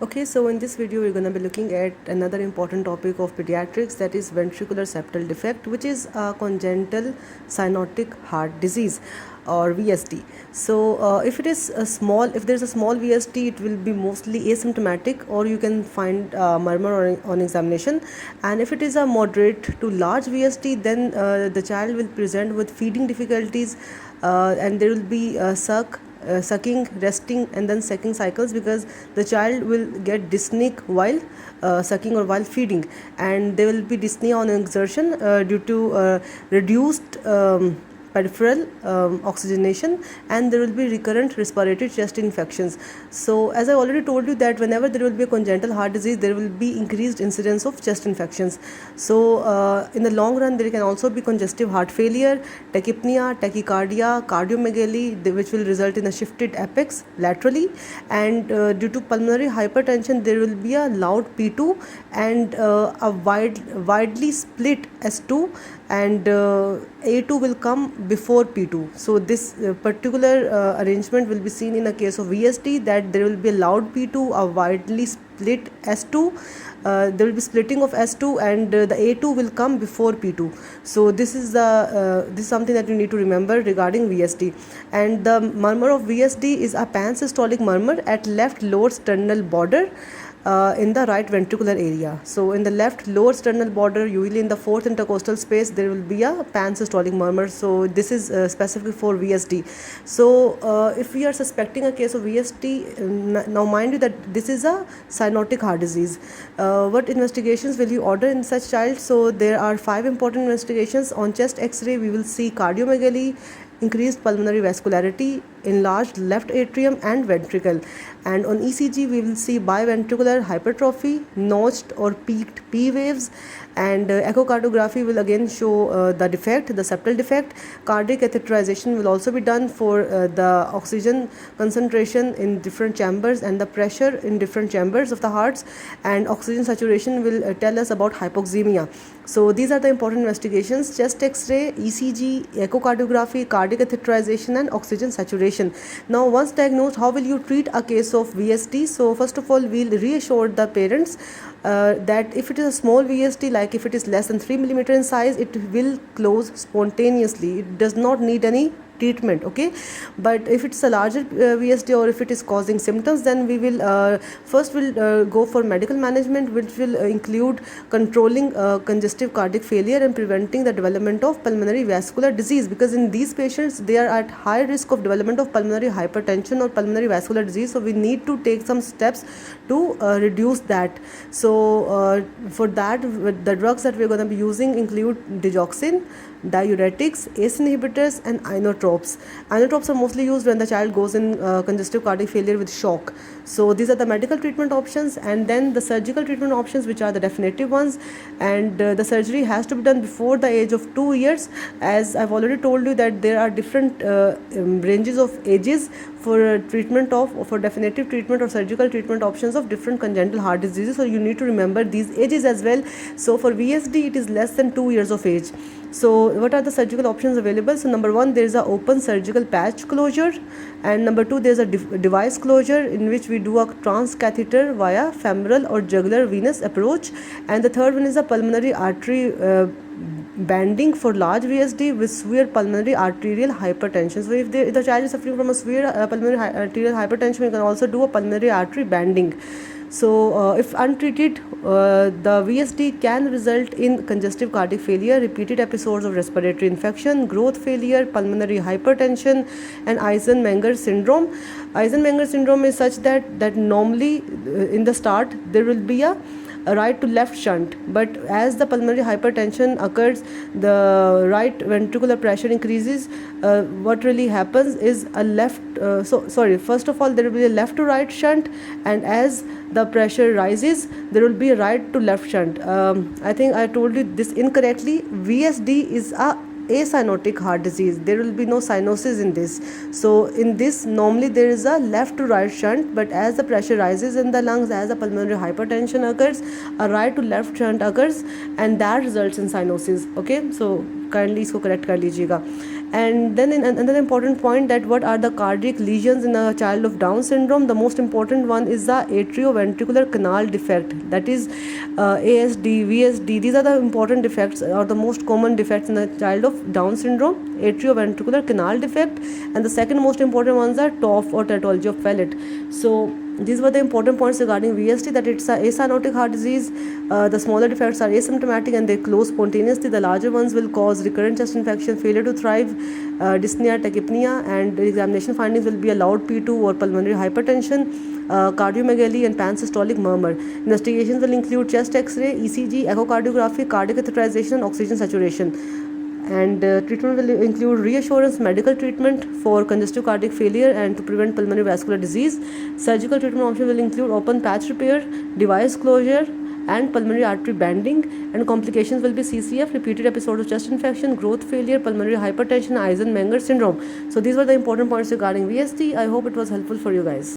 Okay, so in this video, we're going to be looking at another important topic of pediatrics, that is ventricular septal defect, which is a congenital cyanotic heart disease or VSD. So, if it is a small, if there's a small VSD, it will be mostly asymptomatic, or you can find murmur on examination. And if it is a moderate to large VSD, then the child will present with feeding difficulties, and there will be sucking, resting, and then sucking cycles, because the child will get dyspneic while sucking or while feeding, and there will be dyspnea on exertion due to reduced peripheral oxygenation, and there will be recurrent respiratory chest infections. So as I already told you that whenever there will be a congenital heart disease, there will be increased incidence of chest infections. So in the long run, there can also be congestive heart failure, tachypnea, tachycardia, cardiomegaly, which will result in a shifted apex laterally, and due to pulmonary hypertension, there will be a loud P2 and a widely split S2, and A2 will come before P2. So this particular arrangement will be seen in a case of VSD, that there will be a loud P2, a widely split S2, there will be splitting of S2, and the A2 will come before P2. So this is something that you need to remember regarding VSD. And the murmur of VSD is a pansystolic murmur at left lower sternal border in the right ventricular area. So in the left lower sternal border, usually in the fourth intercostal space, there will be a pansystolic murmur. So this is specific for VSD. So if we are suspecting a case of VSD, now mind you that this is a cyanotic heart disease. What investigations will you order in such child? So there are 5 important investigations. On chest X-ray, we will see cardiomegaly, increased pulmonary vascularity, enlarged left atrium and ventricle, and on ECG we will see biventricular hypertrophy, notched or peaked P waves, and echocardiography will again show the defect, the septal defect. Cardiac catheterization will also be done for the oxygen concentration in different chambers and the pressure in different chambers of the hearts, and oxygen saturation will tell us about hypoxemia. So these are the important investigations: chest X-ray, ECG, echocardiography, cardiac catheterization, and oxygen saturation. Now once diagnosed, how will you treat a case of VSD? So first of all, we'll reassure the parents that if it is a small VSD, like if it is less than 3 mm in size, it will close spontaneously. It does not need any treatment, okay? But if it's a larger VSD, or if it is causing symptoms, then we will first go for medical management, which will include controlling congestive cardiac failure and preventing the development of pulmonary vascular disease, because in these patients they are at high risk of development of pulmonary hypertension or pulmonary vascular disease. So we need to take some steps to reduce that. So for that, the drugs that we're going to be using include digoxin, diuretics, ACE inhibitors, and inotropes. Inotropes are mostly used when the child goes in congestive cardiac failure with shock. So these are the medical treatment options, and then the surgical treatment options, which are the definitive ones. And the surgery has to be done before the age of 2 years. As I've already told you that there are different ranges of ages for for definitive treatment or surgical treatment options of different congenital heart diseases. So you need to remember these ages as well. So for VSD, it is less than 2 years of age. So what are the surgical options available? So number 1, there is a open surgical patch closure, and number 2, there is a device closure, in which we do a transcatheter via femoral or jugular venous approach, and the third one is a pulmonary artery banding for large VSD with severe pulmonary arterial hypertension. So if the child is suffering from a severe pulmonary arterial hypertension, we can also do a pulmonary artery banding. So if untreated, the VSD can result in congestive cardiac failure, repeated episodes of respiratory infection, growth failure, pulmonary hypertension, and Eisenmenger syndrome. Eisenmenger syndrome is such that normally in the start there will be a right to left shunt, but as the pulmonary hypertension occurs, the right ventricular pressure increases. What really happens is a left first of all, there will be a left to right shunt, and as the pressure rises, there will be a right to left shunt. I think I told you this incorrectly. VSD is a acyanotic heart disease. There will be no cyanosis in this. So in this, normally there is a left to right shunt, but as the pressure rises in the lungs, as the pulmonary hypertension occurs, a right to left shunt occurs, and that results in cyanosis. Okay, so kindly इसको correct कर लीजिएगा. And then another important point, that what are the cardiac lesions in a child of Down syndrome. The most important one is the atrioventricular canal defect, that is ASD, VSD. These are the important defects or the most common defects in a child of Down syndrome, atrioventricular canal defect. And the second most important ones are TOF or tautology of Fallot. So these were the important points regarding VSD, that it's a acyanotic heart disease. The smaller defects are asymptomatic and they close spontaneously. The larger ones will cause recurrent chest infection, failure to thrive, dyspnea, tachypnea, and the examination findings will be a loud P2 or pulmonary hypertension, cardiomegaly, and pansystolic murmur. Investigations will include chest X-ray, ECG, echocardiography, cardiac catheterization, and oxygen saturation. And treatment will include reassurance medical treatment for congestive cardiac failure and to prevent pulmonary vascular disease. Surgical treatment option will include open patch repair, device closure, and pulmonary artery banding. And complications will be CCF, repeated episodes of chest infection, growth failure, pulmonary hypertension, Eisenmenger syndrome. So these were the important points regarding VSD. I hope it was helpful for you guys.